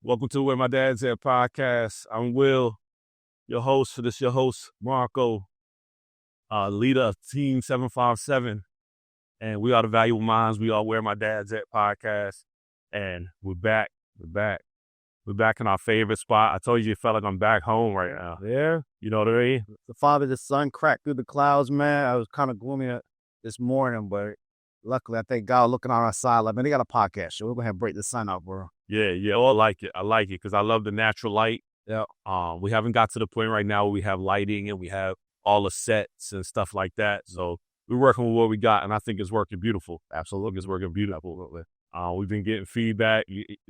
Welcome to Where My Dad's At podcast. I'm Will, your host for this, your host, Marco, leader of Team 757. And we are the Valuable Minds. We are Where My Dad's At podcast. And we're back. We're back. We're back in our favorite spot. I told you it felt like I'm back home right now. Yeah. You know what I mean? The father, the sun cracked through the clouds, man. I was kind of gloomy this morning, but luckily, I thank God looking on our side. Like, man, they got a podcast show. We're going to have break the sun out, bro. Yeah. Oh, I like it. I like it because I love the natural light. Yeah. We haven't got to the point right now where we have lighting and we have all the sets and stuff like that. So we're working with what we got, and I think it's working beautiful. Absolutely. It's working beautiful. We've been getting feedback.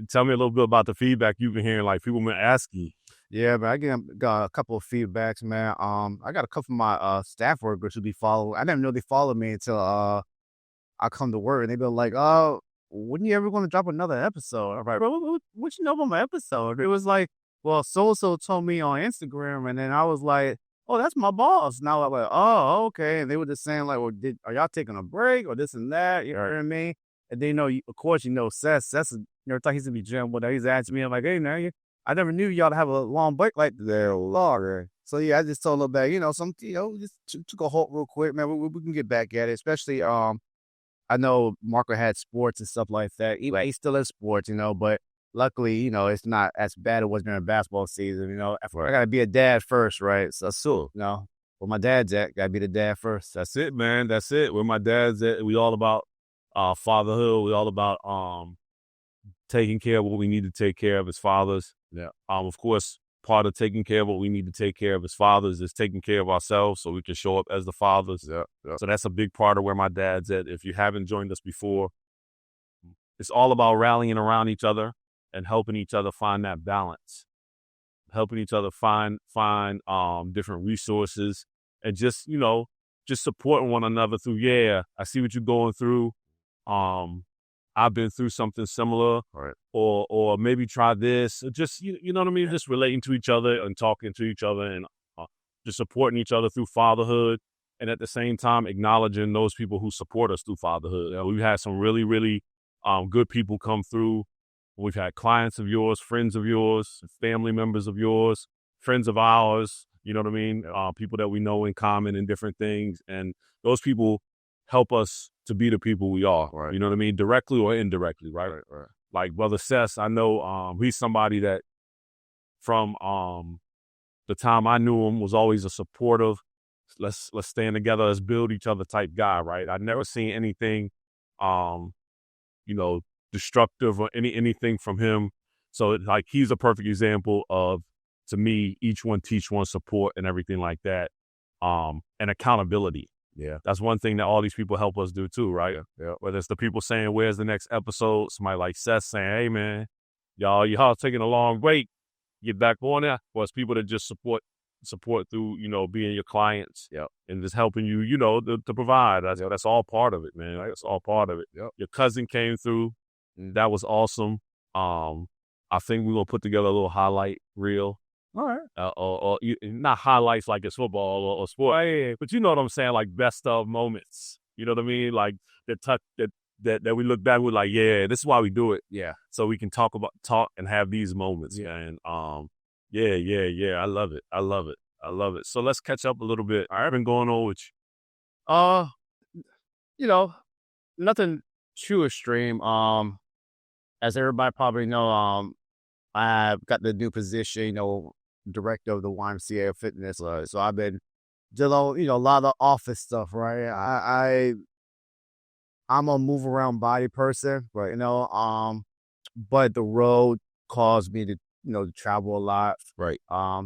Tell me a little bit about the feedback you've been hearing. Like, people been asking. Yeah, man, got a couple of feedbacks, man. I got a couple of my staff workers who be following. I didn't know they followed me until I come to work, and they be like, "Oh, when you ever going to drop another episode?" I'm like, "Bro, what you know about my episode?" It was like, "Well, so told me on Instagram," and then I was like, "Oh, that's my boss." Now I'm like, "Oh, okay." And they were just saying like, "Well, are y'all taking a break or this and that?" You know what I mean? And then of course, Seth. Seth, thought he's gonna be Jim, but he's asking me, I'm like, "Hey, man, I never knew y'all to have a long break like that, longer." So yeah, I just told him about, just took a halt real quick, man. We can get back at it, especially I know Marco had sports and stuff like that. He still has sports, but luckily, it's not as bad as it was during basketball season. I gotta be a dad first, right? So, where my dad's at, gotta be the dad first. That's it, man. That's it. Where my dad's at, we all about fatherhood. We all about taking care of what we need to take care of as fathers. Yeah. Of course, part of taking care of what we need to take care of as fathers is taking care of ourselves so we can show up as the fathers. Yeah. So that's a big part of where my dad's at. If you haven't joined us before, it's all about rallying around each other and helping each other find that balance, helping each other find different resources and just supporting one another through, I see what you're going through. I've been through something similar, Right. or maybe try this. Just you know what I mean. Just relating to each other and talking to each other and just supporting each other through fatherhood, and at the same time acknowledging those people who support us through fatherhood. We've had some really, really good people come through. We've had clients of yours, friends of yours, family members of yours, friends of ours. You know what I mean? People that we know in common and different things, and those people help us to be the people we are. Right. You know what I mean? Directly or indirectly, right? Right. Like Brother Seth, I know he's somebody that from the time I knew him was always a supportive, let's stand together, let's build each other type guy, right? I've never seen anything destructive or anything from him. So like he's a perfect example of, to me, each one teach one, support and everything like that. And accountability. Yeah. That's one thing that all these people help us do too, right? Yeah. Whether it's the people saying, where's the next episode? Somebody like Seth saying, hey man, y'all taking a long break, get back on there. Or it's people that just support through, being your clients, and just helping you, to provide. That's all part of it, man. That's all part of it. Yep. Your cousin came through. That was awesome. I think we're gonna put together a little highlight reel. All right. Or not highlights like it's football or sport, but you know what I'm saying, like best of moments. You know what I mean? Like that we look back with, like, yeah, this is why we do it. Yeah. So we can talk and have these moments. Yeah. And I love it. I love it. So let's catch up a little bit. I've been going on with you. Nothing too extreme. As everybody probably know, I've got the new position, director of the YMCA Fitness. So I've been doing, a lot of office stuff, right? I'm a move around body person, but but the road caused me to, to travel a lot. Right. I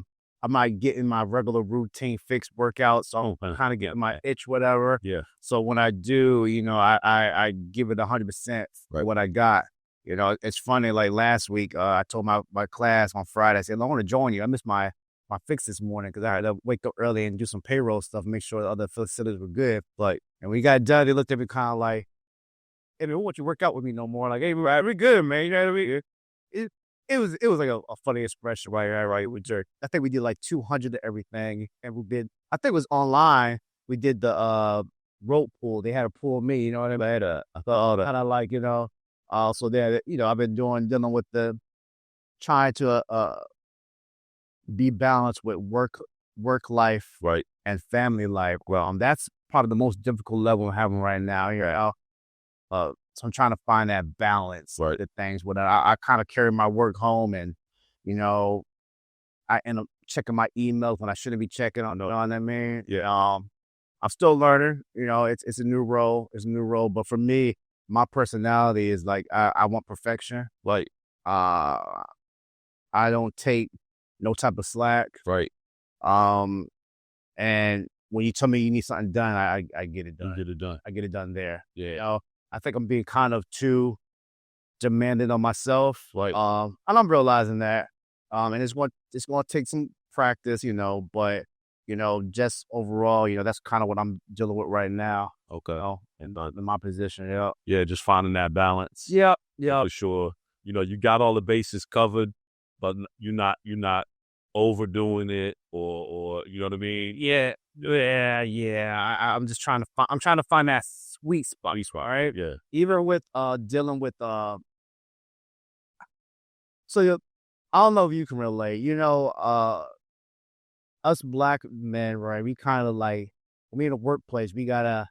might get in my regular routine fixed workout, so I'm kind of getting my itch, whatever. Yeah. So when I do, I give it 100% for what I got. It's funny, like last week, I told my class on Friday, I said, I want to join you. I missed my fix this morning because I had to wake up early and do some payroll stuff, make sure the other facilities were good. And when we got done, they looked at me kind of like, hey, man, why don't you work out with me no more? Like, hey, we're good, man. You know what I mean? It was like a funny expression, right, with Jerk. I think we did like 200 of everything, and I think it was online. We did the rope pool. They had to pull me, you know what I mean? I thought kind of like, so there, I've been dealing with the trying to be balanced with work life Right. and family life. Well, that's probably the most difficult level I'm having right now. So I'm trying to find that balance Right. of things. Where I kind of carry my work home, and you know, I end up checking my emails when I shouldn't be checking. You know what I mean? Yeah. I'm still learning. It's a new role. It's a new role. But for me, my personality is like I want perfection. Like, Uh, I don't take no type of slack. right. Um, and when you tell me you need something done, I get it You done. get it done. I get it done there. Yeah. I think I'm being kind of too demanding on myself. Right. And I'm realizing that. And it's going to take some practice, but just overall, that's kind of what I'm dealing with right now. Okay. In my position. Yeah. Yeah, just finding that balance. Yeah. For sure. You got all the bases covered, but you're not overdoing it or you know what I mean? Yeah. I'm just trying to find that sweet spot. Right. Yeah. Even with dealing with so I don't know if you can relate. Us black men, right? We kind of like when we in the workplace, we gotta,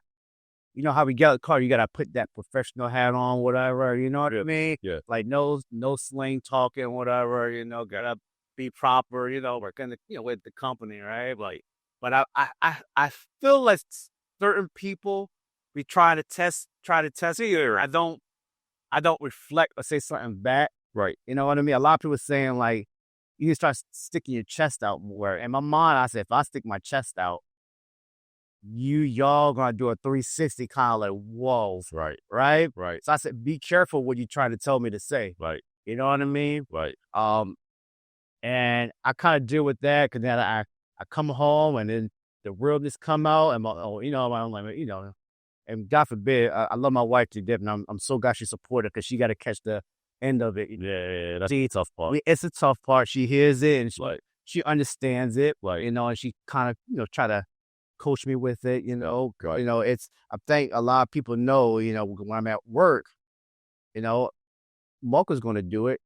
how we get a car, you gotta put that professional hat on, whatever. You know what I mean? Yeah. Like no slang talking, whatever. Gotta be proper. Working with the company, right? Like, but I feel like certain people we try to test here. I don't reflect or say something back. Right. You know what I mean? A lot of people saying like, you need to start sticking your chest out more. In my mind, I said, if I stick my chest out, y'all gonna do a 360 kind of like, whoa. Right. Right? Right. So I said, be careful what you're trying to tell me to say. Right. You know what I mean? Right. And I kind of deal with that because then I come home and then the realness come out and I'm like, and God forbid, I love my wife to death, and I'm so glad she supported because she got to catch the end of it. Yeah, that's the tough part. It's a tough part. She hears it and Right. she understands it, Right. and she kind of, try to coach me with it, Right. I think a lot of people know, when I'm at work, Mocha's going to do it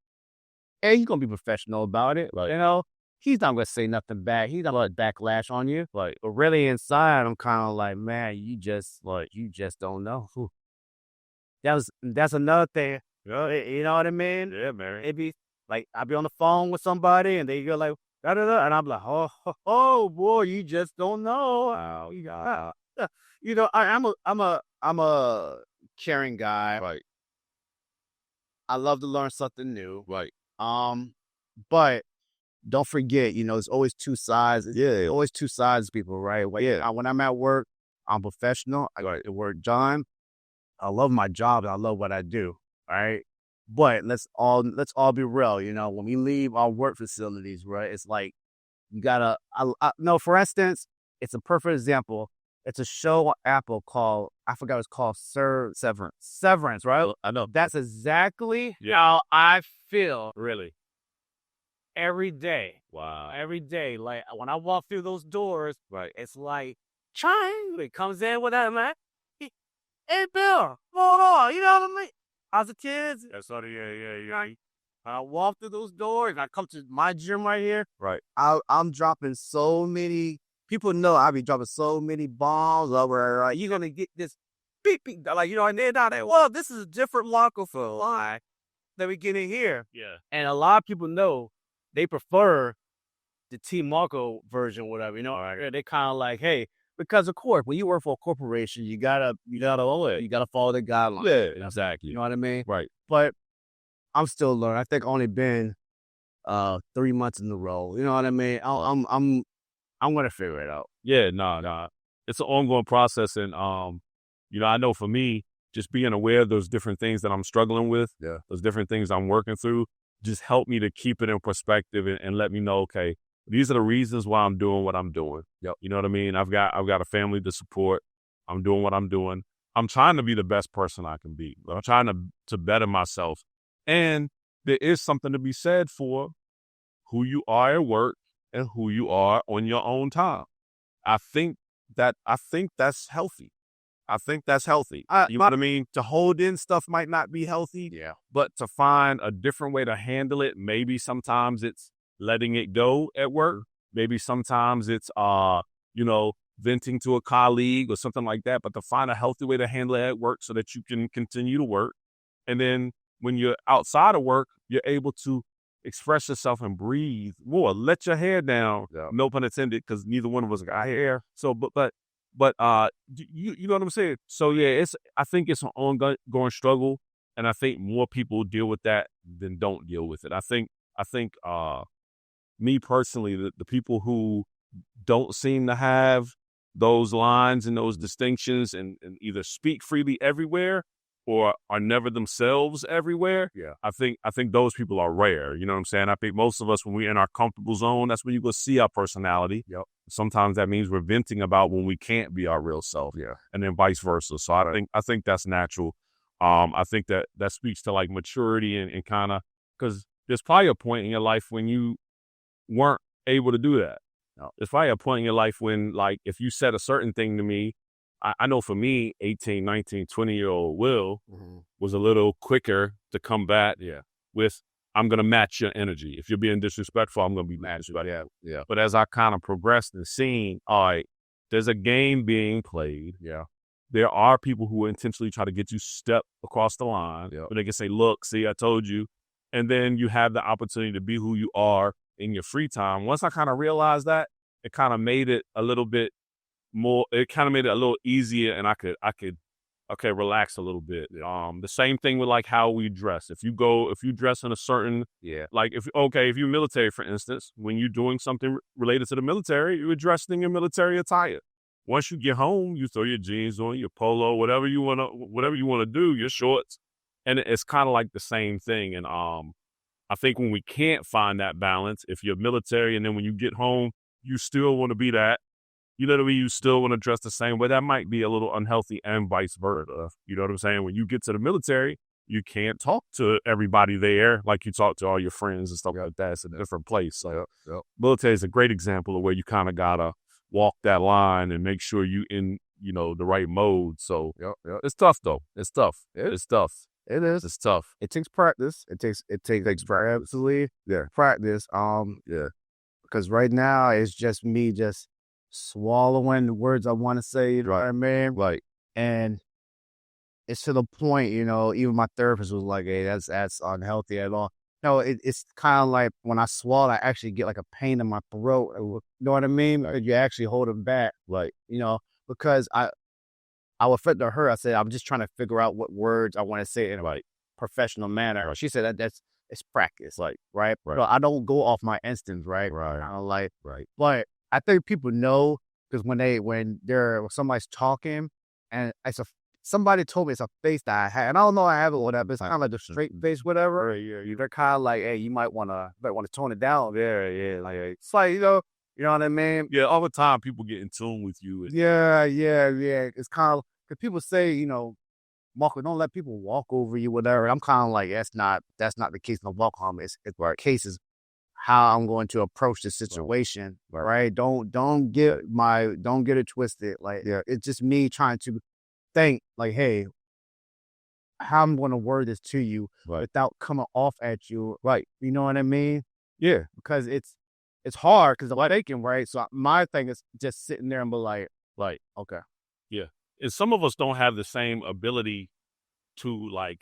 and he's going to be professional about it. Right. He's not going to say nothing back. He's not going to backlash on you. But really inside, I'm kind of like, man, you just don't know. That's another thing. You know what I mean? Yeah, man. It be like I'll be on the phone with somebody and they go like da da da, and I'm like, oh boy, you just don't know. I'm a caring guy. Right. I love to learn something new. Right. But don't forget, there's always two sides. Yeah. Always two sides, people, right? When I'm at work, I'm professional. I got the work done. I love my job and I love what I do. All right. But let's all be real. When we leave our work facilities, right? It's like you gotta. No, for instance, it's a perfect example. It's a show on Apple called I forgot what it's called. Severance. Severance, right? I know. That's exactly how I feel. Really. Every day. Wow. Every day. Like when I walk through those doors, Right. it's like chime. It comes in with that man. Hey Bill, hold on. You know what I mean? How's the kids? Yeah. I walk through those doors and I come to my gym right here. Right. I'm dropping so many. People know I be dropping so many bombs over. You're gonna get this beep, like and they're not like, well, this is a different microphone line that we get in here. Yeah. And a lot of people know they prefer the T Marco version, whatever. Right. They kind of like, hey, because of course, when you work for a corporation, you gotta follow the guidelines. Yeah, exactly. You know what I mean? Right. But I'm still learning. I think only been 3 months in a row. You know what I mean? I'm gonna figure it out. Yeah, nah. It's an ongoing process, and I know for me, just being aware of those different things that I'm struggling with, those different things I'm working through, just help me to keep it in perspective and let me know, okay, these are the reasons why I'm doing what I'm doing. Yep. You know what I mean? I've got a family to support. I'm doing what I'm doing. I'm trying to be the best person I can be. I'm trying to better myself. And there is something to be said for who you are at work and who you are on your own time. I think that's healthy. I think that's healthy. You know what I mean? To hold in stuff might not be healthy. Yeah. But to find a different way to handle it, maybe sometimes it's letting it go at work. Maybe sometimes it's, venting to a colleague or something like that. But to find a healthy way to handle it at work so that you can continue to work. And then when you're outside of work, you're able to express yourself and breathe more. Let your hair down. Yeah. No pun intended, because neither one of us got hair. So, but you know what I'm saying? So yeah, I think it's an ongoing struggle, and I think more people deal with that than don't deal with it. I think me personally, the people who don't seem to have those lines and those distinctions and either speak freely everywhere or are never themselves everywhere. Yeah. I think those people are rare. You know what I'm saying? I think most of us, when we're in our comfortable zone, that's when you go see our personality. Yep. Sometimes that means we're venting about when we can't be our real self. Yeah. And then vice versa. So I think that's natural. I think that speaks to like maturity and kind of, because there's probably a point in your life when you weren't able to do that. No. There's probably a point in your life when, like, if you said a certain thing to me, I know for me, 18, 19, 20-year-old Will was a little quicker to combat with, I'm going to match your energy. If you're being disrespectful, I'm going to be disrespectful. Yeah. But as I kind of progressed and seen, all right, there's a game being played. Yeah. There are people who intentionally try to get you step across the line. Yep. But they can say, look, see, I told you. And then you have the opportunity to be who you are in your free time. Once I kind of realized that, it kind of made it a little bit more, it kind of made it a little easier, and I could relax a little bit. The same thing with like how we dress. If you dress in a certain, like if you're military, for instance, when you're doing something related to the military, you're dressed in your military attire. Once you get home, you throw your jeans on, your polo, whatever you want to do, your shorts. And it's kind of like the same thing. And I think when we can't find that balance, if you're military and then when you get home, you still want to be that, you still want to dress the same way, that might be a little unhealthy, and vice versa. You know what I'm saying? When you get to the military, you can't talk to everybody there like you talk to all your friends and stuff like that. It's a different place. So military is a great example of where you kind of got to walk that line and make sure you in, the right mode. So it's tough though. It's tough. It's tough. It is. It's tough. It takes practice. It takes absolutely practice. Because right now it's just me just swallowing the words I want to say. You know what I mean? Right. And it's to the point, even my therapist was like, "Hey, that's unhealthy at all." No, it's kind of like when I swallow, I actually get like a pain in my throat. You know what I mean? You actually hold it back, like because I was fit to her. I said, I'm just trying to figure out what words I want to say in a professional manner. She said it's practice, right? So I don't go off my instincts, right? Right. But I think people know, because when somebody's talking, and somebody told me it's a face that I had, and I don't know I have it or whatever. It's kind of like the straight face, whatever. They're kind of like, hey, you might want to tone it down. Like it's like you know what I mean? Yeah, all the time people get in tune with you. Yeah. It's kind of, because people say, Marco, don't let people walk over you, whatever. I'm kind of like, that's not the case. No walk home. It's the case is how I'm going to approach the situation. Right? Don't get it twisted. Like, it's just me trying to think, like, hey, how I'm going to word this to you without coming off at you. Right? You know what I mean? Yeah. Because it's hard, because I'm thinking, right? So my thing is just sitting there and be like, okay. Yeah. And some of us don't have the same ability to like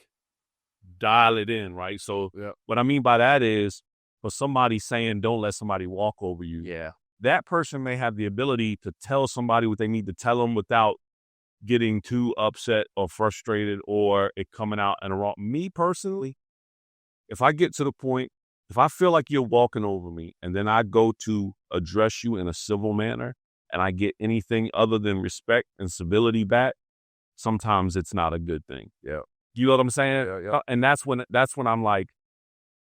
dial it in, right? So what I mean by that is, for somebody saying don't let somebody walk over you, that person may have the ability to tell somebody what they need to tell them without getting too upset or frustrated or it coming out in a wrong. Me personally, if I get to the point, if I feel like you're walking over me and then I go to address you in a civil manner and I get anything other than respect and civility back, sometimes it's not a good thing. Yeah. You know what I'm saying? Yeah. And that's when I'm like,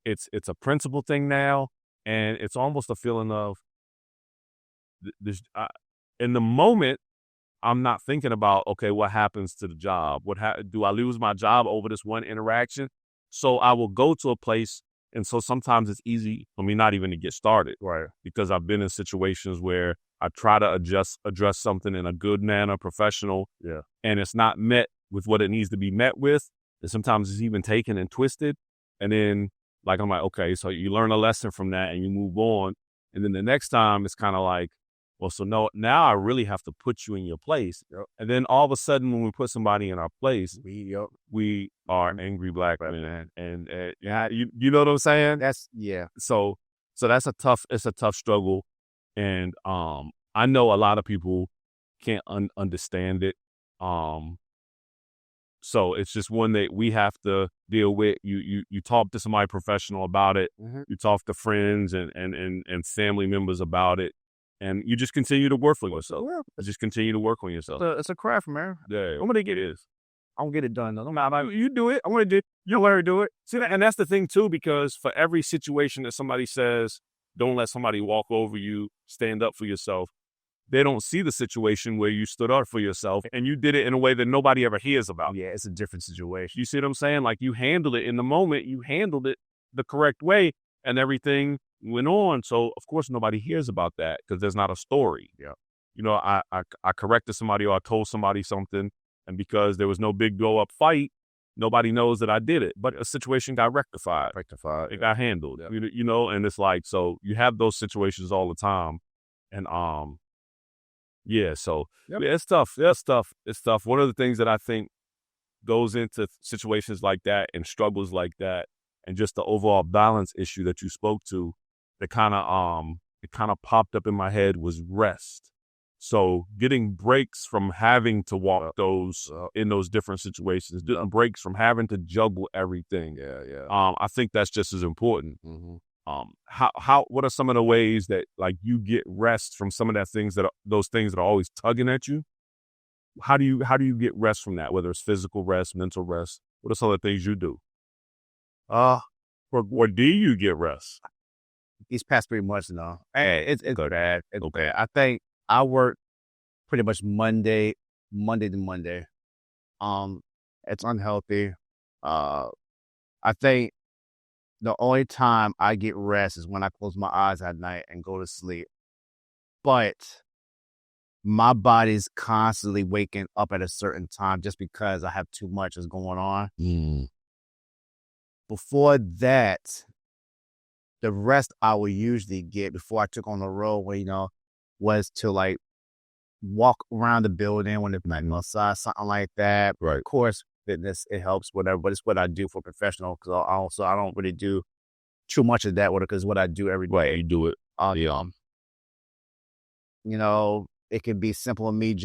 it's a principle thing now, and it's almost a feeling of this. In the moment, I'm not thinking about, okay, what happens to the job? Do I lose my job over this one interaction? So I will go to a place, and so sometimes it's easy for me not even to get started, right? Because I've been in situations where I try to address something in a good manner, professional, and it's not met with what it needs to be met with, and sometimes it's even taken and twisted. And then, like, I'm like, okay, so you learn a lesson from that and you move on. And then the next time it's kind of like, well, so no, now I really have to put you in your place. And then all of a sudden, when we put somebody in our place, we are angry black men. And yeah, you know what I'm saying? So it's a tough struggle. And I know a lot of people can't understand it. So it's just one that we have to deal with. You talk to somebody professional about it. You talk to friends and family members about it. And you just continue to work for yourself. Just continue to work on yourself. It's a craft, man. Yeah. I'm going to get it. I don't get it done, though. You do it. I'm going to do it. You'll learn to do it. See, and that's the thing, too, because for every situation that somebody says, don't let somebody walk over you, stand up for yourself, they don't see the situation where you stood up for yourself and you did it in a way that nobody ever hears about. Yeah, it's a different situation. You see what I'm saying? Like, you handled it in the moment. You handled it the correct way and everything went on. So, of course, nobody hears about that because there's not a story. Yeah. You know, I corrected somebody or I told somebody something, and because there was no big blow-up fight, nobody knows that I did it. But a situation got rectified. It got handled. Yeah. You know, and it's like, so you have those situations all the time. And, so it's tough. It's tough. One of the things that I think goes into situations like that and struggles like that and just the overall balance issue that you spoke to, that kind of popped up in my head was rest. So getting breaks from having to walk those in those different situations, getting breaks from having to juggle everything. I think that's just as important. What are some of the ways that, like, you get rest from some of those things that are always tugging at you? How do you get rest from that? Whether it's physical rest, mental rest, what are some of the things you do? Or do you get rest? These past 3 months now, it's bad. It's bad. I think I work pretty much Monday to Monday. It's unhealthy. I think the only time I get rest is when I close my eyes at night and go to sleep. But my body's constantly waking up at a certain time just because I have too much is going on. Before that, the rest I would usually get before I took on the road, was to, like, walk around the building when it's outside, something like that. Right. Of course, fitness, it helps, whatever, but it's what I do for professional, because I don't really do too much of that because what I do every day. Right, you do it. It can be simple of me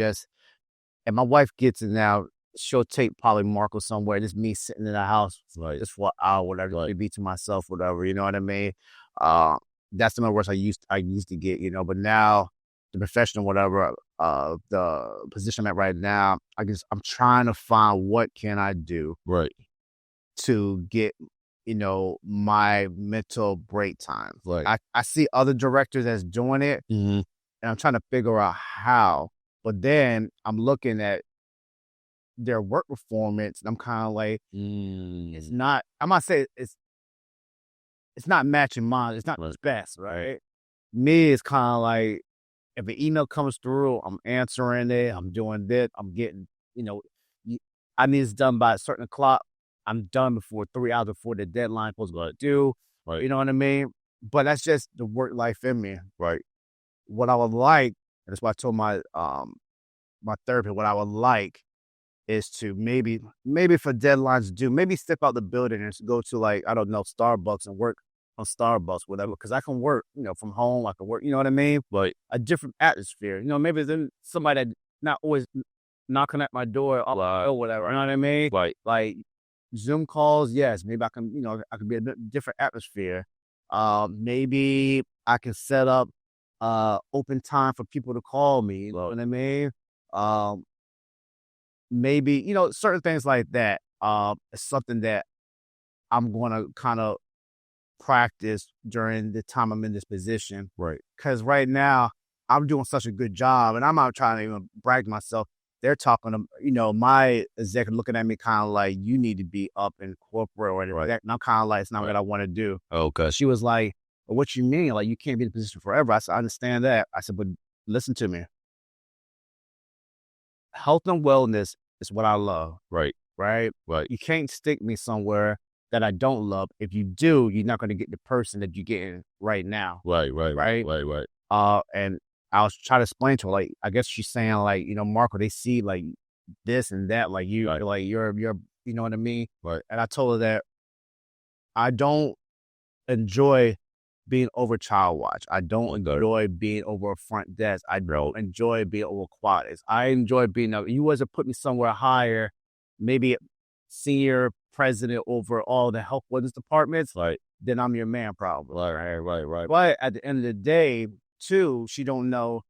and my wife gets it now, she'll take Polly Markle somewhere, just me sitting in the house just for an hour, whatever, to be to myself, whatever, you know what I mean? That's the worst I used to get, but now the professional, whatever, the position I'm at right now, I'm trying to find what can I do to get, my mental break time. I see other directors that's doing it, and I'm trying to figure out how, but then I'm looking at their work performance, and I'm kind of like, it's not, I'm not saying it's not matching mine. It's not the best, right? Me, it's kind of like, if an email comes through, I'm answering it, I'm doing this, I'm getting, I need this done by a certain o'clock. I'm done before 3 hours before the deadline supposed to do. You know what I mean? But that's just the work life in me. What I would like, and that's why I told my my therapist, what I would like is to maybe for deadlines due, maybe step out the building and go to, like, I don't know, Starbucks and work on Starbucks, whatever, because I can work, from home. I can work, you know what I mean? A different atmosphere. Maybe there's somebody that not always knocking at my door or whatever. You know what I mean? Like Zoom calls, yes. Maybe I can, I can be a different atmosphere. Maybe I can set up open time for people to call me. You know what I mean? Maybe, certain things like that. It's something that I'm going to kind of practice during the time I'm in this position. Because right now, I'm doing such a good job, and I'm not trying to even brag to myself. They're talking to, my executive looking at me kind of like, you need to be up in corporate or whatever. And I'm kind of like, it's not what I want to do. Okay. She was like, well, what you mean? Like, you can't be in the position forever. I said, I understand that. I said, but listen to me. Health and wellness is what I love, Right. right? Right. You can't stick me somewhere that I don't love. If you do, you're not going to get the person that you're getting right now, Right. Right. right? Right. Right. And I was trying to explain to her, like, I guess she's saying, like, Marco, they see like this and that, like Right. like you're, you know what I mean? Right. And I told her that I don't enjoy being over child watch. I don't enjoy being over a front desk. I don't enjoy being over qualities. I enjoy being you wasn't put me somewhere higher, maybe senior president over all the health wellness departments, Right. then I'm your man probably. Right. But at the end of the day, too, she don't know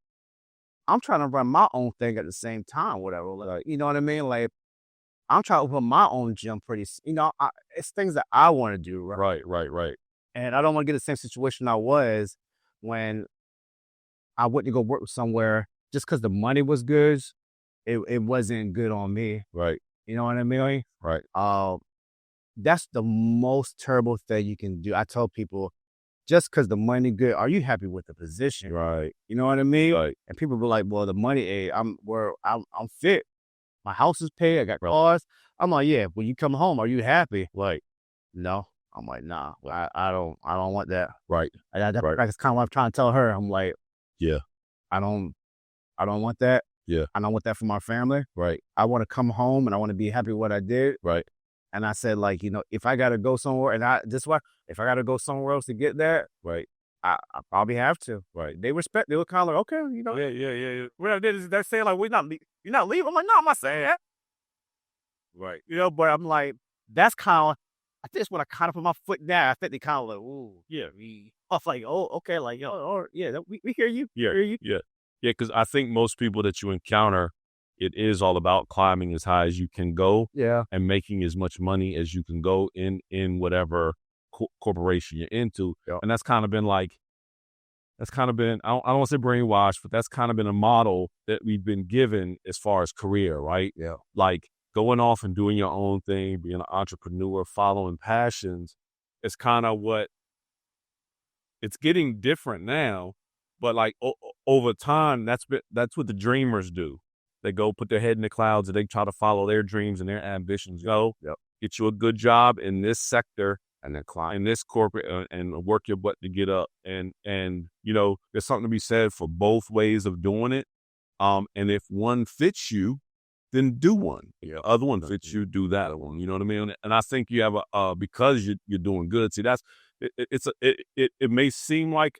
I'm trying to run my own thing at the same time, whatever. Like, you know what I mean? Like, I'm trying to open my own gym it's things that I want to do, right? Right. And I don't want to get the same situation I was when I went to go work somewhere just because the money was good. It wasn't good on me. Right. You know what I mean? Right. That's the most terrible thing you can do. I tell people, just because the money good, are you happy with the position? Right. You know what I mean? Right. And people be like, well, the money, I'm fit. My house is paid. I got cars. I'm like, yeah. When you come home, are you happy? Right. No. I'm like, nah. I don't want that. Right. That's kind of what I'm trying to tell her. I'm like, Yeah. I don't want that. Yeah. I don't want that for my family. Right. I want to come home and I want to be happy with what I did. Right. And I said, like, if I got to go somewhere, if I got to go somewhere else to get that, Right. I probably have to. Right. They were kind of like, okay, Yeah. What they're saying, like, you're not leaving. I'm like, no, I'm not saying that. Right. But I'm like, that's kind of, I think it's when I kind of put my foot down. I think they kind of like, ooh, Yeah. I was like, oh, okay, like, yeah, we hear you. Yeah. Hear you. Yeah. Yeah. Because I think most people that you encounter, it is all about climbing as high as you can go. Yeah. And making as much money as you can go in whatever corporation you're into. Yeah. And that's kind of been I don't want to say brainwashed, but that's kind of been a model that we've been given as far as career, right? Yeah. Like going off and doing your own thing, being an entrepreneur, following passions is kind of what it's getting different now. But like over time, that's what the dreamers do. They go put their head in the clouds and they try to follow their dreams and their ambitions. Get you a good job in this sector and then climb in this corporate and work your butt to get up. And there's something to be said for both ways of doing it. And if one fits you, then do one. Other one fits you, do that one. You know what I mean? And I think you have because you're doing good. See, that's it may seem like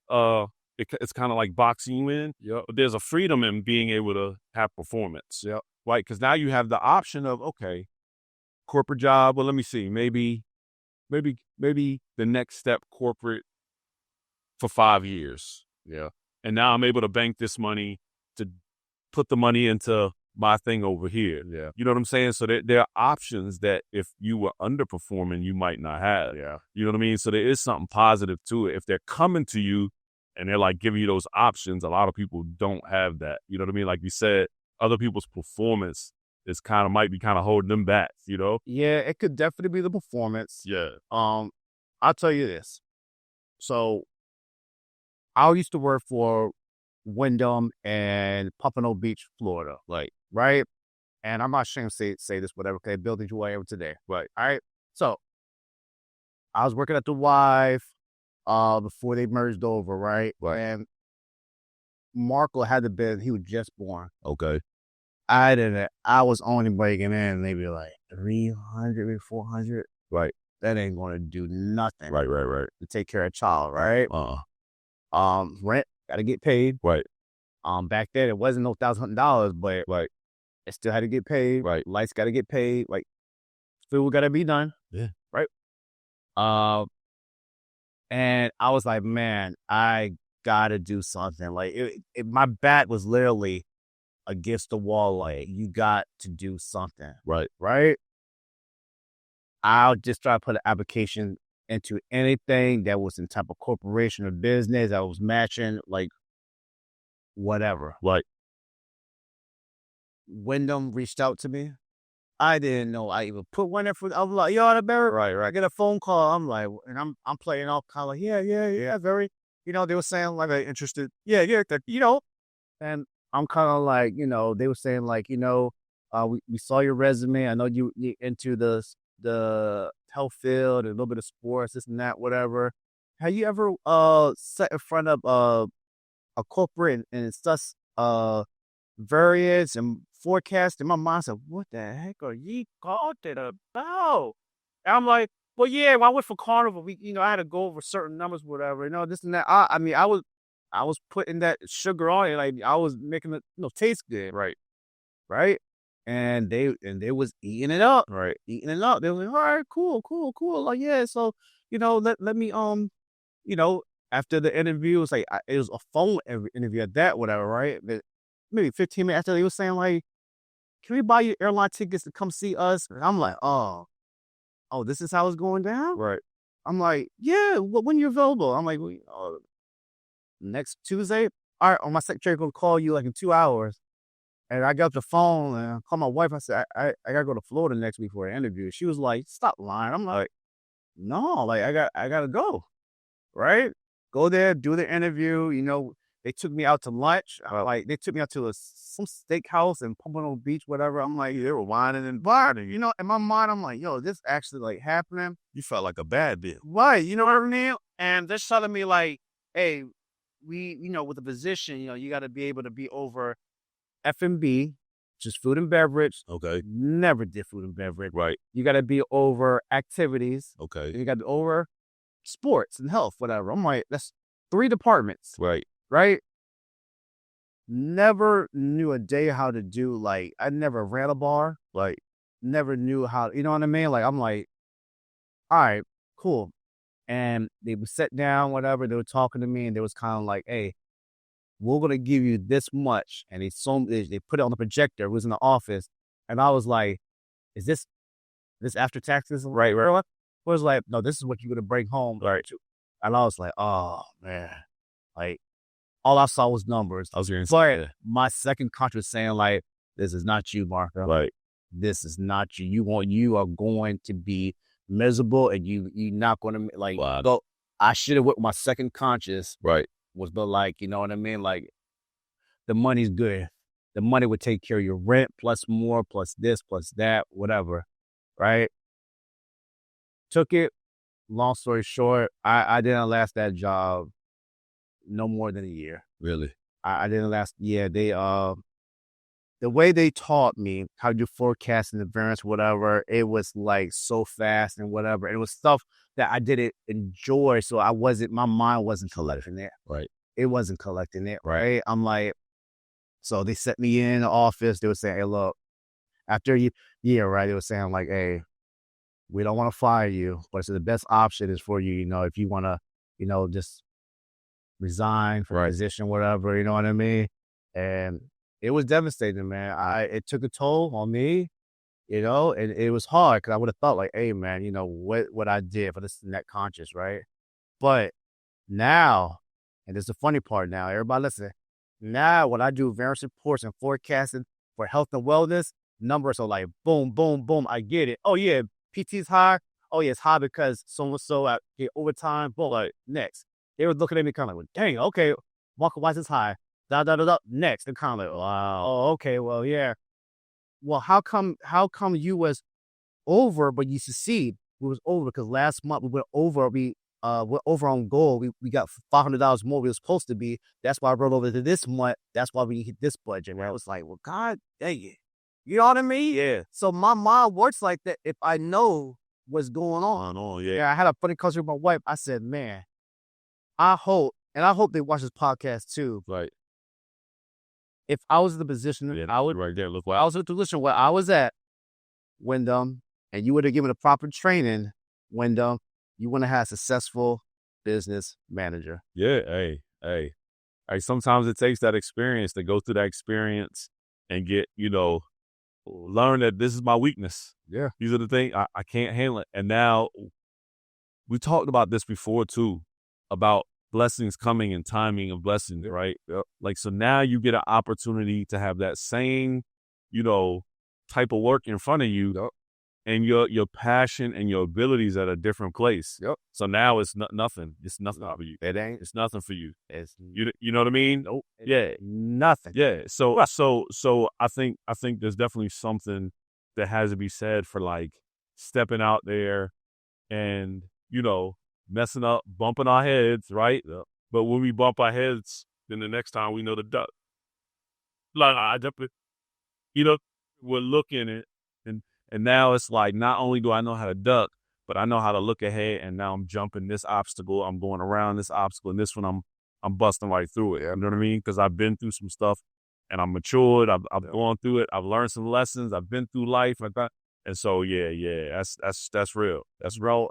it's kind of like boxing you in. Yeah. But there's a freedom in being able to have performance. Yeah. Right? Because now you have the option of, okay, corporate job. Well, let me see. Maybe the next step corporate for 5 years. Yeah. And now I'm able to bank this money to put the money into my thing over here. Yeah. You know what I'm saying? So there are options that if you were underperforming, you might not have. Yeah. You know what I mean? So there is something positive to it. If they're coming to you and they're like giving you those options, a lot of people don't have that. You know what I mean? Like you said, other people's performance might be holding them back, Yeah, it could definitely be the performance. Yeah. I'll tell you this. So I used to work for Wyndham and Pompano Beach, Florida. Right? And I'm not ashamed to say this, whatever, okay, building you I am today. Right. All right. So I was working at the Wife before they merged over, right? Right. And Marco had he was just born. Okay. I was only breaking in maybe like 300, maybe 400. Right. That ain't gonna do nothing. Right. To take care of a child, right? Rent gotta get paid. Right. Back then it wasn't no $1,000, but Right. it still had to get paid. Right. Lights gotta get paid. Like food gotta be done. Yeah. Right. And I was like, man, I gotta do something. Like my back was literally against the wall. Like, you got to do something. Right. I'll just try to put an application into anything that was in type of corporation or business that was matching, like, whatever. Right. Wyndham reached out to me. I didn't know I even put one in for. I was like, "Yo, the Barrett." Right. I get a phone call. I'm like, and I'm playing off kind of like, yeah, very. They were saying like, interested. Yeah, And I'm kind of like, they were saying like, we saw your resume. I know you into the health field and a little bit of sports, this and that, whatever. Have you ever sat in front of a corporate and such variance and forecast? And my mind said, "What the heck are you talking about?" And I'm like, "Well, yeah, when I went for Carnival, I had to go over certain numbers, whatever, this and that." I mean, I was putting that sugar on it, like I was making it, taste good, Right. right? And they was eating it up, Right. eating it up. They were like, "All right, cool, cool, cool." Like, yeah, so let me you know, after the interview, it was like it was a phone interview at that, whatever, right? But maybe 15 minutes after, they was saying like, "Can we buy you airline tickets to come see us?" And I'm like, "Oh, this is how it's going down." Right. I'm like, "Yeah, when you're available?" I'm like, "Next Tuesday." All right, my secretary gonna call you like in 2 hours. And I got the phone and I called my wife. I said, I gotta go to Florida next week for an interview. She was like, "Stop lying." I'm like, "No, like I gotta go." Right? Go there, do the interview. They took me out to lunch. Like they took me out to some steakhouse in Pompano Beach, whatever. I'm like, They were whining and barning. in my mind, I'm like, yo, this actually like happening. You felt like a bad deal. Right, you know what I mean? And they're telling me like, hey, with the position, you got to be able to be over F&B, just food and beverage. Okay. Never did food and beverage. Right. You got to be over activities. Okay. You got to be over sports and health, whatever. I'm like, that's 3 departments, Right. right? Never knew a day how to do, like, I never ran a bar, like, never knew how, you know what I mean? Like, I'm like, all right, cool. And they would sit down, whatever. They were talking to me and they was kind of like, hey, we're going to give you this much. And they put it on the projector. It was in the office. And I was like, is this after taxes? Right. Right. It was like, no, this is what you're going to bring home. Right. And I was like, oh, man. Like, all I saw was numbers. I was hearing But my second conscience was saying, like, this is not you, Marco. Right. This is not you. You are going to be miserable and you're not going to, like, Wow. go. I should have, with my second conscience, Right. was, but like, you know what I mean? Like, the money's good. The money would take care of your rent, plus more, plus this, plus that, whatever. Right? Took it. Long story short, I didn't last that job no more than a year. Really? I didn't last. Yeah, the way they taught me how to do forecasting, the variance, whatever, it was like so fast and whatever. And it was stuff that I didn't enjoy. So my mind wasn't collecting it. Right. It wasn't collecting it. Right. Right. I'm like, so they set me in the office. They were saying, hey, look, after a year, right? They were saying like, hey, we don't want to fire you, but the best option is for you, if you want to, just resign from a position, whatever, you know what I mean? And it was devastating, man. It took a toll on me, and it was hard because I would have thought like, hey, man, what I did for this net conscious, right? But now, and this is the funny part now, everybody listen, now when I do variance reports and forecasting for health and wellness, numbers are like, boom, boom, boom, I get it. Oh, yeah, PT's high. Oh, yeah, it's high because so-and-so at overtime, boom, like, next. They were looking at me kind of like, dang, okay, Marco, why is this high? Next. They're kind of like, wow. Oh, okay, well, yeah. Well, how come you was over, but you succeed? We was over because last month we went over. We're over on goal. We got $500 more we were supposed to be. That's why I rolled over to this month. That's why we hit this budget. Right? I was like, well, God dang it. You know what I mean? Yeah. So my mind works like that if I know what's going on. Yeah. I had a funny conversation with my wife. I said, man, I hope they watch this podcast too. Right. If I was in the position, I would right there. Look, I was in the position where I was at, Wyndham, and you would have given the proper training, Wyndham, you want to have a successful business manager. Yeah. Hey. Sometimes it takes that experience to go through that experience and get, learn that this is my weakness. Yeah. These are the things I can't handle it. And now we talked about this before too, about blessings coming and timing of blessings, right? Yep. Like, so now you get an opportunity to have that same, type of work in front of you. Yep. and your passion and your abilities at a different place. Yep. So now it's nothing. It's nothing for you. It ain't. It's nothing for you. It's You know what I mean? nope. Yeah. Nothing. Yeah. So I think there's definitely something that has to be said for like stepping out there and, messing up, bumping our heads, right? But when we bump our heads, then the next time we know the duck. Like I definitely, we're looking at and now it's like not only do I know how to duck, but I know how to look ahead, and now I'm jumping this obstacle, I'm going around this obstacle, and this one I'm busting right through it. You know what I mean? Because I've been through some stuff, and I'm matured. I've gone through it. I've learned some lessons. I've been through life like that, and so yeah, that's real. That's real. Bro,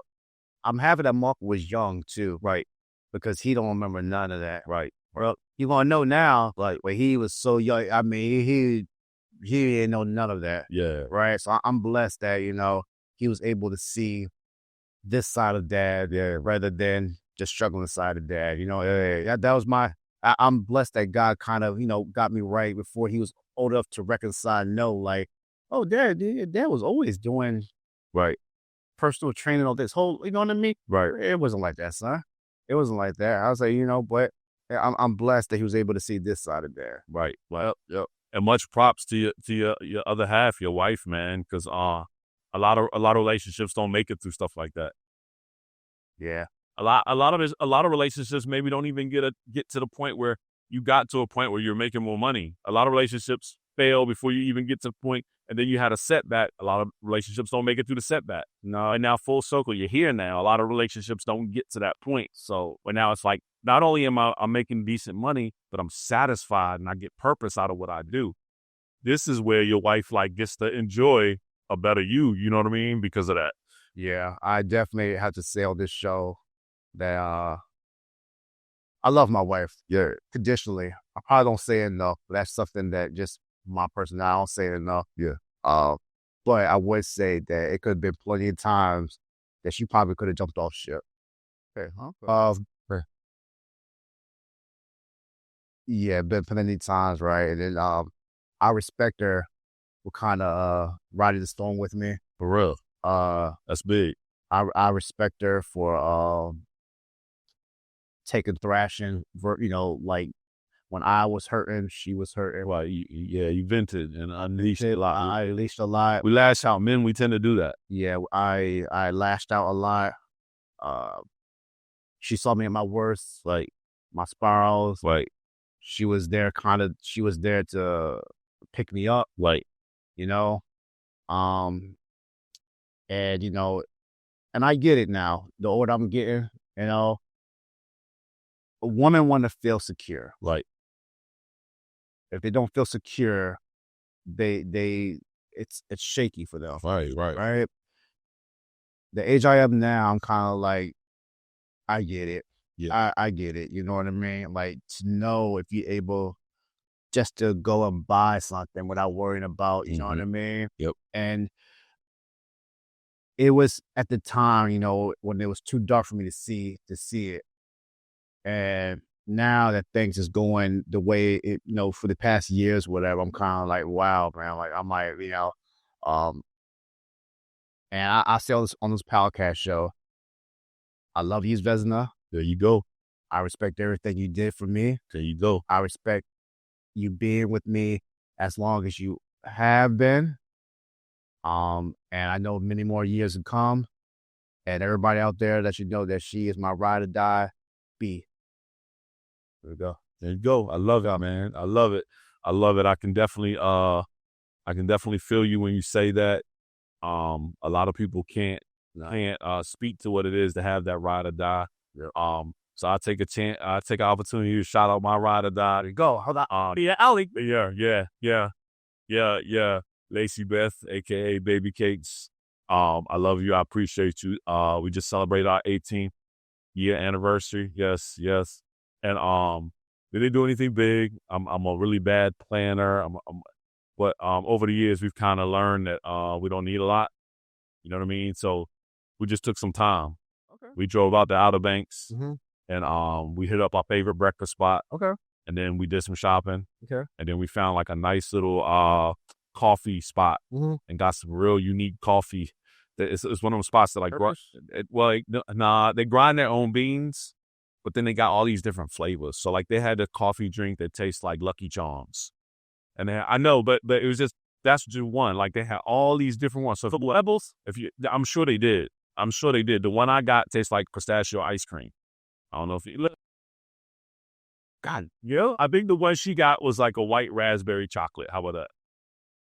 I'm happy that Mark was young too, right? Because he don't remember none of that. Right. Well, you gonna know now, like when he was so young. I mean, he didn't know none of that. Yeah. Right. So I'm blessed that, he was able to see this side of dad, rather than just struggling side of dad. That was I'm blessed that God kind of, got me right before he was old enough to reconcile. No, like, oh, dad was always doing Right. personal training on this whole, you know what I mean? Right. It wasn't like that, son. It wasn't like that. I was like, but I'm blessed that he was able to see this side of dad. Right. Yep. And much props to your other half, your wife, man, because a lot of relationships don't make it through stuff like that. Yeah. A lot of relationships maybe don't even get to the point where you got to a point where you're making more money. A lot of relationships fail before you even get to the point, and then you had a setback. A lot of relationships don't make it through the setback. No, and now full circle, you're here now. A lot of relationships don't get to that point. So, but now it's like, not only am I'm making decent money, but I'm satisfied and I get purpose out of what I do. This is where your wife like gets to enjoy a better you. You know what I mean? Because of that. Yeah, I definitely have to say on this show that I love my wife. Yeah, conditionally. I probably don't say it enough, but that's something that just my personality, I don't say it enough. Yeah. But I would say that it could have been plenty of times that she probably could have jumped off ship. Okay, huh? Yeah, been plenty of times, right? And then I respect her for kind of riding the storm with me. For real. That's big. I respect her for taking thrashing, like when I was hurting, she was hurting. Well, you vented and unleashed a lot. I unleashed a lot. We lash out. Men, we tend to do that. Yeah, I lashed out a lot. She saw me at my worst, like my spirals. Right. She was there to pick me up. Right. And and I get it now. The older I'm getting, a woman want to feel secure. Right. If they don't feel secure, it's shaky for them. Right. The age I am now, I'm kind of like, I get it. Yeah. I get it. You know what I mean? Like, to know if you're able just to go and buy something without worrying about, you know what I mean? Yep. And it was at the time, when it was too dark for me to see it. And now that things is going the way it, for the past years, whatever, I'm kind of like, wow, man. Like, I'm like, and I say on this podcast show, I love you, Vesna. There you go. I respect everything you did for me. There you go. I respect you being with me as long as you have been. And I know many more years to come. And everybody out there that should know that she is my ride or die. B. There you go. I love it, man. I love it. I can definitely feel you when you say that. A lot of people can't speak to what it is to have that ride or die. Yeah. So I take an opportunity to shout out my ride or die. There you go. Hold on. Yeah, Allie. Yeah. Lacey Beth, aka Baby Cakes. I love you. I appreciate you. We just celebrated our 18th year anniversary. Yes. And we didn't do anything big. I'm a really bad planner. But over the years we've kind of learned that we don't need a lot. You know what I mean? So we just took some time. Okay. We drove out to Outer Banks and we hit up our favorite breakfast spot. Okay. And then we did some shopping. Okay. And then we found like a nice little coffee spot and got some real unique coffee It's one of them spots that like, they grind their own beans, but then they got all these different flavors. So like they had a coffee drink that tastes like Lucky Charms. And I know, but it was just, that's just one. Like they had all these different ones. So Pebbles, I'm sure they did. The one I got tastes like pistachio ice cream. I don't know if you God, yeah. I think the one she got was like a white raspberry chocolate. How about that?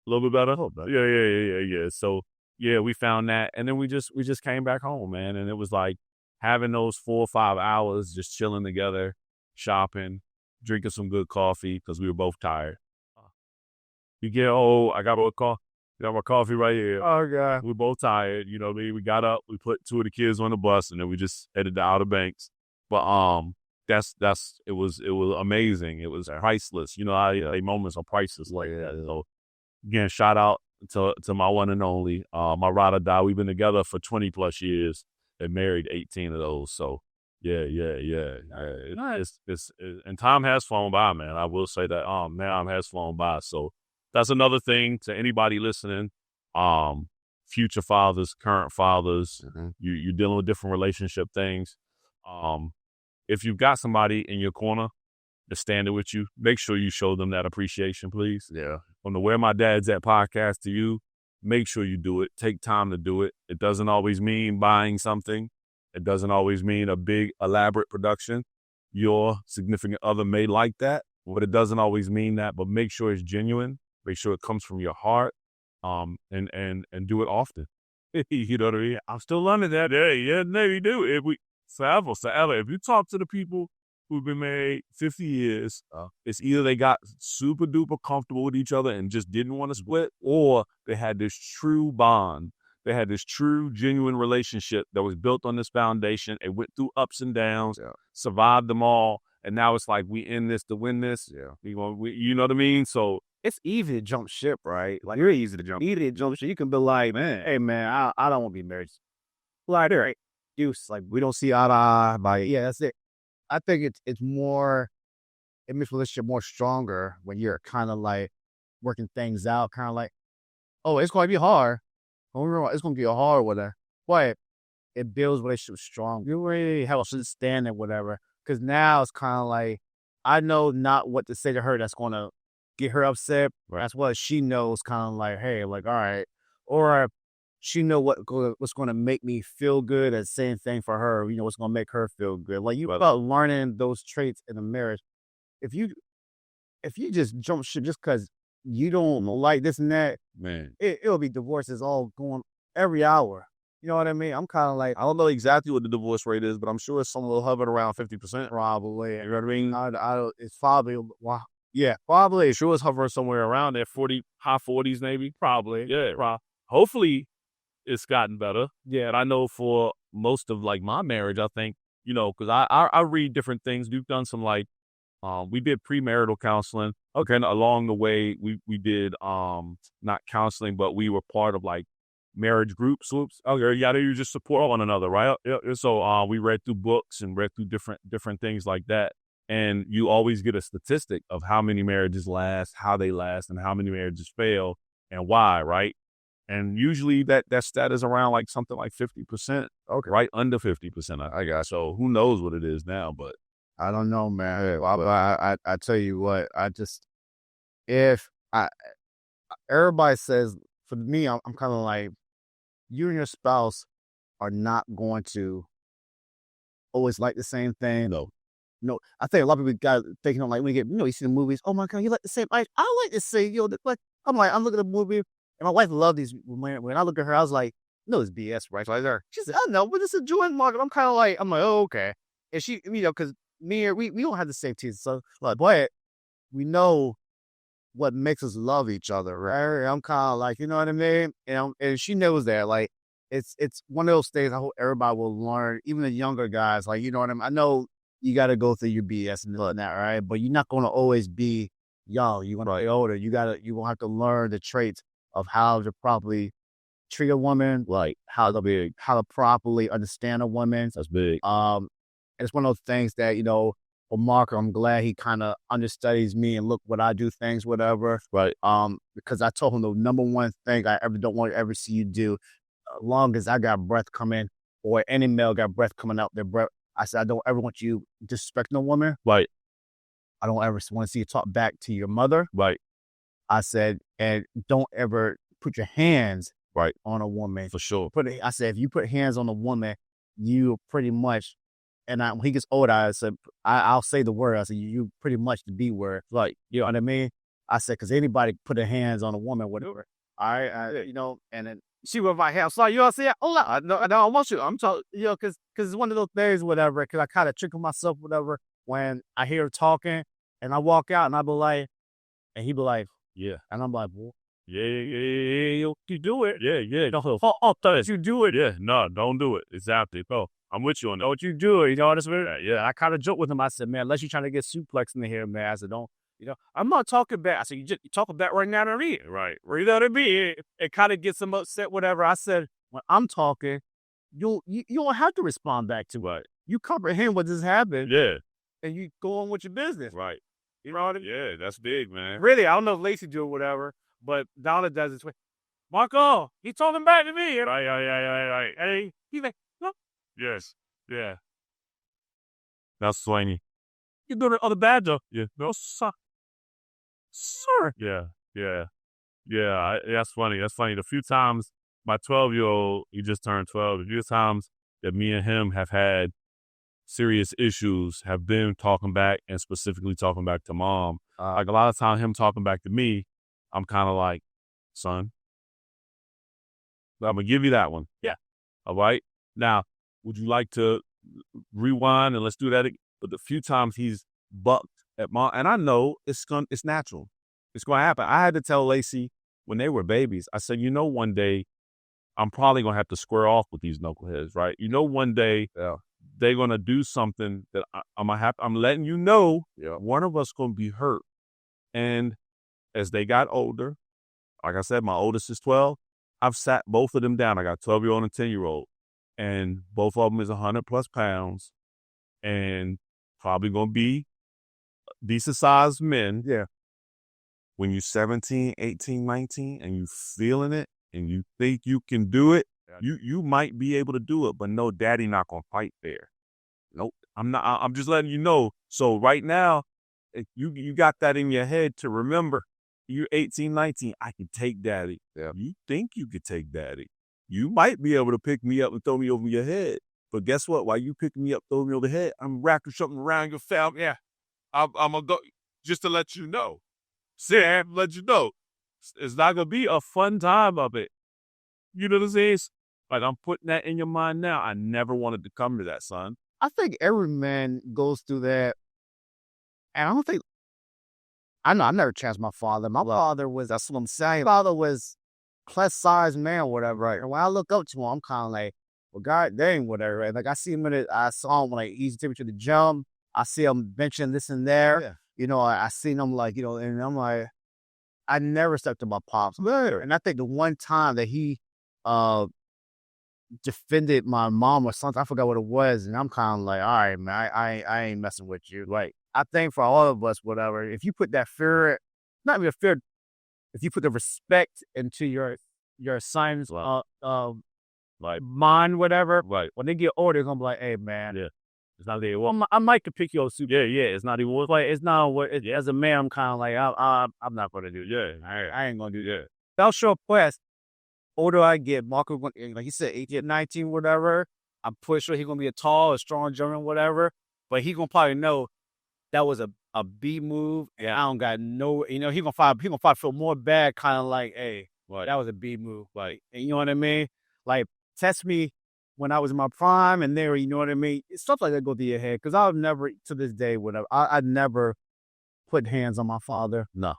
A little bit better? Yeah. So yeah, we found that, and then we just came back home, man, and it was like having those 4 or 5 hours just chilling together, shopping, drinking some good coffee because we were both tired. You get old. I got my coffee right here. Oh God. We're both tired. You know what I mean? We got up, we put 2 of the kids on the bus, and then we just headed to Outer Banks. But it was amazing. It was priceless. You know, moments are priceless like that. So again, shout out to my one and only, my ride or die. We've been together for 20 plus years and married 18 of those. So yeah. And time has flown by, man. I will say that time has flown by. So that's another thing to anybody listening. Future fathers, current fathers, you're dealing with different relationship things. If you've got somebody in your corner that's standing with you, make sure you show them that appreciation, please. Yeah. From the Where My Dad's At podcast to you, make sure you do it. Take time to do it. It doesn't always mean buying something. It doesn't always mean a big, elaborate production. Your significant other may like that, but it doesn't always mean that. But make sure it's genuine. Make sure it comes from your heart, and do it often. You know what I mean? I'm still learning that. Yeah, maybe do. Forever. If you talk to the people who've been married 50 years, it's either they got super duper comfortable with each other and just didn't want to split, or they had this true bond. They had this true, genuine relationship that was built on this foundation. It went through ups and downs, survived them all, and now it's like we in this to win this. Yeah. You know what I mean? So it's easy to jump ship, right? Like you're easy to jump ship. You can be like, man, hey man, I don't want to be married. Like, right. Like we don't see eye to eye by it. Yeah, that's it. I think it's more, it makes relationship more stronger when you're kind of like working things out, kind of like, oh, it's going to be hard. It's going to be hard with her, but it builds relationship strong. You really have a stand and whatever, because now it's kind of like, I know not what to say to her that's going to get her upset. Right. That's what she knows, kind of like, hey, like, all right, or she know what's going to make me feel good. And same thing for her. You know what's going to make her feel good. Like you about learning those traits in a marriage. If you just jump ship just because you don't like this and that, man, it'll be divorces all going every hour. You know what I mean? I'm kind of like, I don't know exactly what the divorce rate is, but I'm sure it's somewhere hovered around 50%. Probably. You know what I mean? It's probably, wow. Yeah, probably. Sure it's hovering somewhere around there, high 40s maybe. Probably. Yeah. Hopefully it's gotten better. Yeah. And I know for most of like my marriage, I think, you know, because I read different things. We've done some like, we did premarital counseling. Okay. And along the way, we did, not counseling, but we were part of like marriage groups. Okay. Yeah. You just support one another. Right. Yeah. So, we read through books and read through different things like that. And you always get a statistic of how many marriages last, how they last, and how many marriages fail and why, right? And usually that stat is around like something like 50%. Okay. Right under 50%. I got. So who knows what it is now, but I don't know, man. I tell you what, everybody says, for me, I'm kind of like, you and your spouse are not going to always like the same thing. No, I think a lot of people got thinking, like, when you see the movies, oh my God, you like the same. I like the same. Like, I'm looking at the movie, and my wife loved these. When I look at her, I was like, no, it's BS, right? So I there. She said, I know, but it's a joint market. I'm like, oh, okay. And she, because me and we don't have the same taste, so like, but we know what makes us love each other, right? I'm kind of like, you know what I mean? And she knows that, like, it's one of those things I hope everybody will learn, even the younger guys, like, you know what I mean? I know you got to go through your BS and that, right? But you're not going to always be young. You're going to be older. You will have to learn the traits of how to properly treat a woman, like how to properly understand a woman. That's big. And it's one of those things that, for Marco, I'm glad he kind of understudies me and look what I do things, whatever. Right. Because I told him the number one thing I don't want to ever see you do, long as I got breath coming or any male got breath coming out their breath, I said, I don't ever want you disrespecting a woman. Right. I don't ever want to see you talk back to your mother. Right. I said, and don't ever put your hands Right. on a woman. For sure. I said, if you put hands on a woman, you pretty much, and when he gets older, I said, I'll say the word. I said, you pretty much the B word. Like, you know what I mean? I said, because anybody put their hands on a woman, whatever. You know, and then she was my hands. So, you know what I'm saying? Oh, no, I want you. I'm talking, you know, because it's one of those things, whatever, because I kind of trick myself, whatever, when I hear her talking and I walk out and I be like, and he be like, yeah. And I'm like, well, yeah, you do it. Yeah. no, You do it. Yeah, no, don't do it. Exactly. Bro, I'm with you on that. don't you do it. You know, yeah, I kind of joke with him. I said, man, unless you're trying to get suplexed in here, man. I said, don't, you know, I'm not talking back. I said, you talking back right now to me. Right. You know what I mean? It kind of gets him upset, whatever. I said, when I'm talking, you don't have to respond back to it. You comprehend what just happened. Yeah. And you go on with your business. Right. You know what I mean? Yeah, that's big, man. Really, I don't know if Lacey do or whatever, but Donna does it. Marco, he talking back to me. Right. And he's like, no. Yes. Yeah. That's Slaney. You doing the other bad though. Yeah. No, sir. Sir. Yeah. That's funny. The few times my 12-year-old, he just turned 12. The few times that me and him have had serious issues have been talking back, and specifically talking back to mom. Like a lot of time him talking back to me, I'm kind of like, son, I'm going to give you that one. Yeah. All right. Now, would you like to rewind and let's do that? But the few times he's bucked at mom, and I know it's natural. It's going to happen. I had to tell Lacey when they were babies, I said, you know, one day I'm probably going to have to square off with these knuckleheads, right? You know, one day they're going to do something that I'm letting you know, one of us going to be hurt. And as they got older, like I said, my oldest is 12. I've sat both of them down. I got a 12-year-old and a 10-year-old. And both of them is 100 plus pounds and probably going to be decent sized men. Yeah. When you're 17, 18, 19 and you feeling it and you think you can do it, you might be able to do it, but no, daddy not going to fight there. Nope. I'm not. I'm just letting you know. So right now, if you got that in your head to remember, you're 18, 19, I can take daddy. Yeah. You think you could take daddy. You might be able to pick me up and throw me over your head. But guess what? While you picking me up, throw me over the head, I'm wrapping something around your family. Yeah. I'm going to go just to let you know. Sam, let you know. It's not going to be a fun time of it. You know what I'm saying? Like, I'm putting that in your mind now. I never wanted to come to that, son. I think every man goes through that. And I don't think, I know, I never challenged my father. My father was, that's what I'm saying. My father was plus size man, whatever. Right? And when I look up to him, I'm kind of like, well, God dang, whatever. Right? Like, I see him I saw him, like, he's taking me to the gym. I see him benching this and there. Yeah. You know, I seen him, like, you know, and I'm like, I never stepped to my pops. And I think the one time that he defended my mom or something, I forgot what it was. And I'm kind of like, all right, man, I ain't messing with you. Like, I think for all of us, whatever, if you put that fear, not even fear, if you put the respect into your son's like mind, whatever, right, when they get older, they're gonna be like, hey, man, yeah, it's not the well, I might could pick your suit. Yeah, it's not even like, it's not what as a man, I'm kind of like, I'm not gonna do it. Yeah, I ain't gonna do that. I'll show quest. Older I get, Marco, like he said, 18, 19, whatever. I'm pretty sure he's gonna be a tall, a strong German, whatever. But he gonna probably know that was a B move. Yeah, I don't got no, you know, he gonna probably feel more bad, kind of like, hey, well, that was a B move. Like, and you know what I mean? Like, test me when I was in my prime, and there, you know what I mean? Stuff like that go through your head. Because I've never, to this day, whatever, I never put hands on my father. No.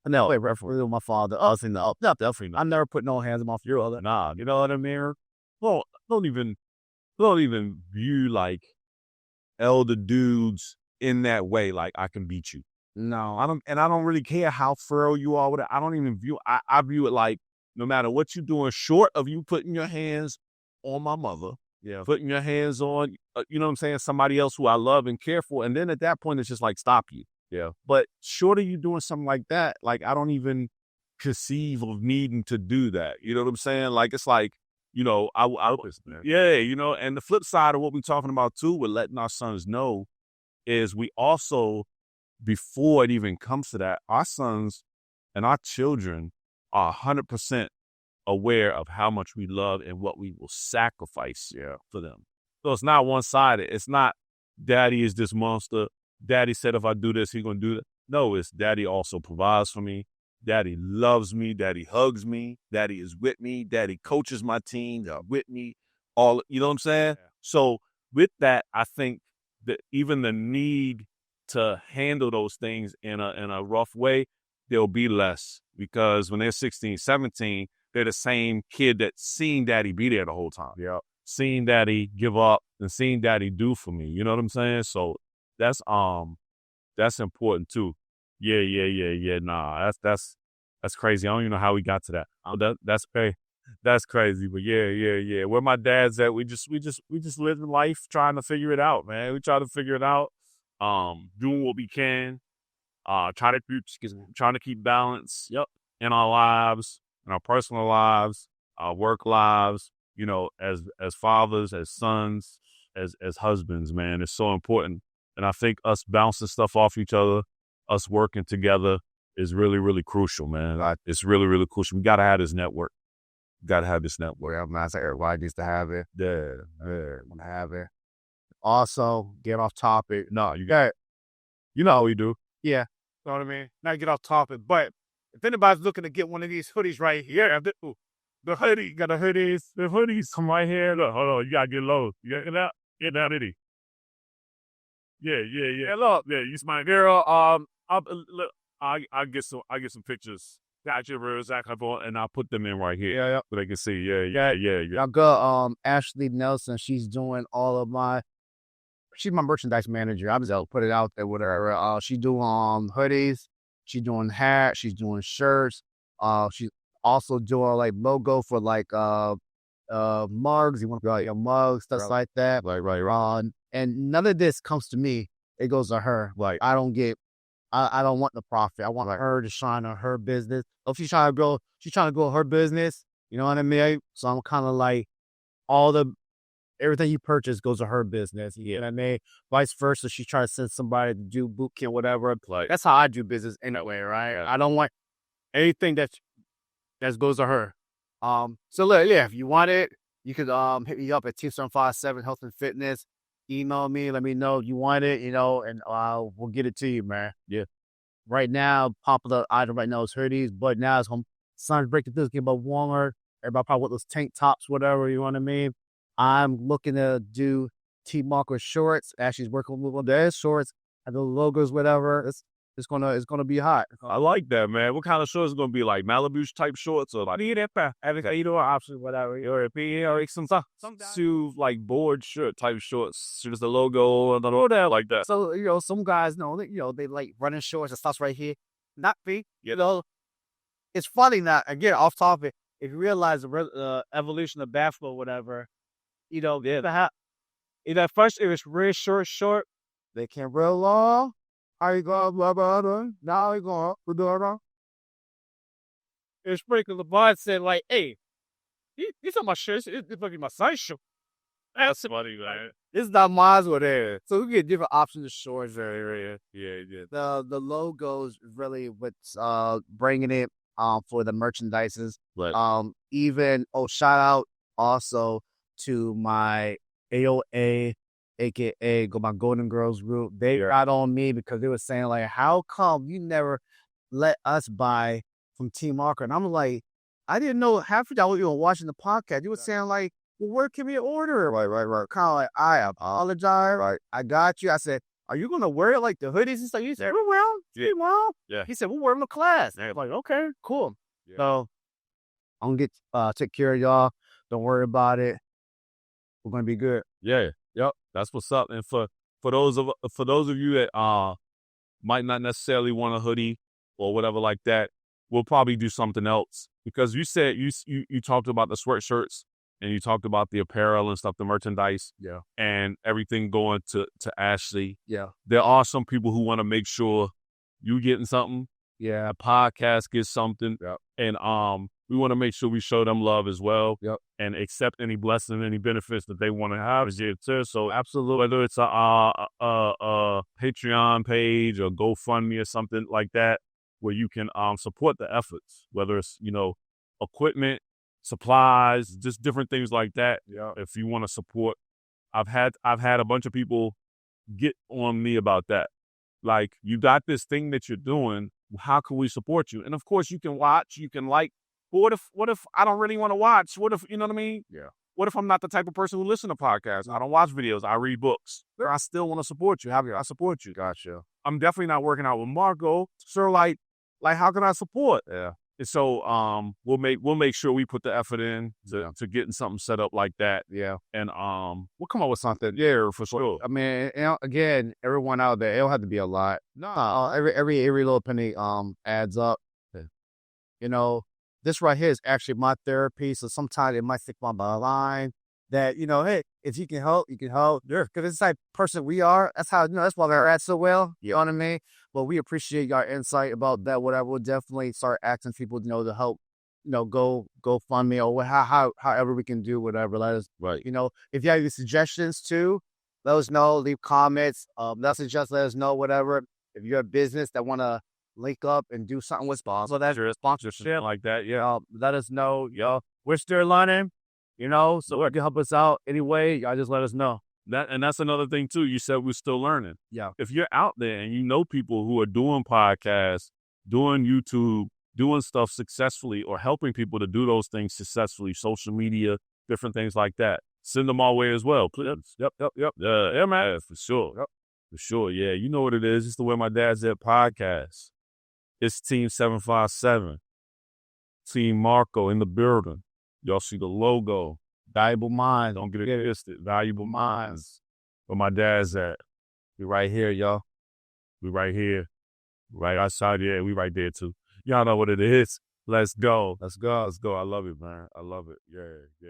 No, referee with my father. No, definitely not. I never put no hands on my father. Nah, you know what I mean? Well, don't even view like elder dudes in that way. Like, I can beat you. No, I don't really care how feral you are with it. I don't even view. I view it like no matter what you're doing, short of you putting your hands on my mother, putting your hands on, you know what I'm saying, somebody else who I love and care for, and then at that point it's just like stop you. Yeah. But short of you doing something like that, like I don't even conceive of needing to do that. You know what I'm saying? Like it's like you know, yeah, you know, and the flip side of what we're talking about too, with letting our sons know, is we also, before it even comes to that, our sons and our children are 100% aware of how much we love and what we will sacrifice for them. So it's not one-sided. It's not daddy is this monster. Daddy said if I do this, he's going to do that. No, it's daddy also provides for me. Daddy loves me. Daddy hugs me. Daddy is with me. Daddy coaches my team. They're with me. All, you know what I'm saying? Yeah. So with that, I think that even the need to handle those things in a rough way, there'll be less, because when they're 16, 17, they're the same kid that's seen daddy be there the whole time. Yeah. Seeing daddy give up and seeing daddy do for me. You know what I'm saying? So that's important too. Yeah. Nah, that's crazy. I don't even know how we got to that. That's crazy. That's crazy. But yeah. Where my dad's at, we just living life trying to figure it out, man. We try to figure it out. Doing what we can. Trying to keep balance. In our lives, in our personal lives, our work lives. You know, as fathers, as sons, as husbands, man, it's so important. And I think us bouncing stuff off each other, us working together is really, really crucial, man. It's really, really crucial. We got to have this network. Yeah, man, I say everybody needs to have it. Yeah. Want to have it. Also, get off topic. No, you know how we do. Yeah. You know what I mean? Not get off topic, but if anybody's looking to get one of these hoodies right here, the hoodie, got the hoodies. The hoodies come right here. Look, hold on, you gotta get low. You get that? Get that hoodie. Yeah. Hey, look, yeah, you my girl. I get some pictures. Got your Zach and I'll put them in right here. Yeah. So they can see. Yeah. Y'all got Ashley Nelson. She's doing all of my. She's my merchandise manager. I'm just put it out there with her. She doing hoodies. She's doing hats. She's doing shirts. She's also doing like logo for like mugs. You want to go your mugs, stuff like that. Right. And none of this comes to me. It goes to her. Right. I don't want the profit. I want her to shine on her business. If she's trying to grow her business. You know what I mean? So I'm kind of like everything you purchase goes to her business. You know what I mean? Vice versa. She's trying to send somebody to do boot camp, whatever. That's how I do business anyway, right? Yeah. I don't want anything that goes to her. So look, yeah, if you want it, you could hit me up at T757 Health and Fitness. Email me, let me know if you want it, you know, and we'll get it to you, man. Yeah. Right now, popular item right now is hoodies, but now it's sun's breaking through, get about warmer. Everybody probably want those tank tops, whatever, you know what I mean? I'm looking to do T-Marker shorts. Ashley's working with their shorts, and the logos, whatever. It's gonna be hot. I like that, man. What kind of shorts is gonna be, like Malibu type shorts or like either option, whatever. Or some like board shirt type shorts. Just the logo and all that like that. So you know, some guys know that they like running shorts and stuff right here. Not me, you know. It's funny now. Again, off topic. If you realize the evolution of basketball, whatever, at first it was real short. They came real long. How you going, blah, blah, blah. Now you going, blah. It's Sprinkle LeBron said, like, hey, these are my shirts. It's fucking my size show. That's funny, man. It's not mine with there. So we get different options of shorts area. Yeah. The logos really what's bringing it for the merchandises. Right. Even shout out also to my AOA, aka my Golden Girls group. They got on me because they were saying like, how come you never let us buy from T-Marker? And I'm like, I didn't know half of y'all were even watching the podcast. You were saying like, well, where can we order? Right. Kind of like, I apologize. Right. I got you. I said, are you going to wear it like the hoodies and stuff? He said, well. Yeah. He said, we'll wear them to class. And I was like, okay, cool. Yeah. So I'm going to take care of y'all. Don't worry about it. We're going to be good. Yeah. Yep. That's what's up. And for those of you that might not necessarily want a hoodie or whatever like that, we'll probably do something else. Because you said you talked about the sweatshirts and you talked about the apparel and stuff, the merchandise, and everything going to Ashley. Yeah. There are some people who want to make sure you getting something. Yeah. A podcast gets something. Yeah. And we want to make sure we show them love as well. Yep. And accept any blessing, any benefits that they want to have as year too. So absolutely, whether it's a Patreon page or GoFundMe or something like that, where you can support the efforts, whether it's, you know, equipment, supplies, just different things like that. Yeah. If you want to support, I've had a bunch of people get on me about that. Like, you got this thing that you're doing. How can we support you? And of course, you can watch, you can like. But what if I don't really want to watch? What if, you know what I mean? Yeah. What if I'm not the type of person who listen to podcasts? I don't watch videos. I read books. I still want to support you. I support you. Gotcha. I'm definitely not working out with Marco. So like how can I support? Yeah. And so we'll make sure we put the effort in to getting something set up like that. Yeah. And we'll come up with something. Yeah, for sure. I mean, you know, again, everyone out there, it don't have to be a lot. No, every little penny adds up. Yeah. You know, this right here is actually my therapy. So sometimes it might stick my line that, you know, hey, if you can help, you can help. Because it's the type of person we are. That's how, you know, that's why we're at so well. You know what I mean? But we appreciate your insight about that. Whatever, we'll definitely start asking people, you know, to help, you know, go fund me or however we can do whatever. Let us, right. You know, if you have any suggestions too, let us know. Leave comments. Let us know whatever. If you're a business that want to link up and do something with sponsorship like that, yeah. Let us know. Yo, we're still learning, you know, so you can help us out anyway. Y'all just let us know. That's another thing too. You said we're still learning. Yeah. If you're out there and you know people who are doing podcasts, doing YouTube, doing stuff successfully, or helping people to do those things successfully, social media, different things like that, send them our way as well, please. Yep. Yeah, man, for sure. Yep. For sure. Yeah, you know what it is. It's the Where My Dad's At podcast. It's Team 757. Team Marco in the building. Y'all see the logo. Valuable Minds. Don't get it twisted. Valuable Minds. Where my dad's at. We right here, y'all. We right here. Right outside. Yeah, we right there too. Y'all know what it is. Let's go. Let's go. Let's go. I love it, man. I love it. Yeah.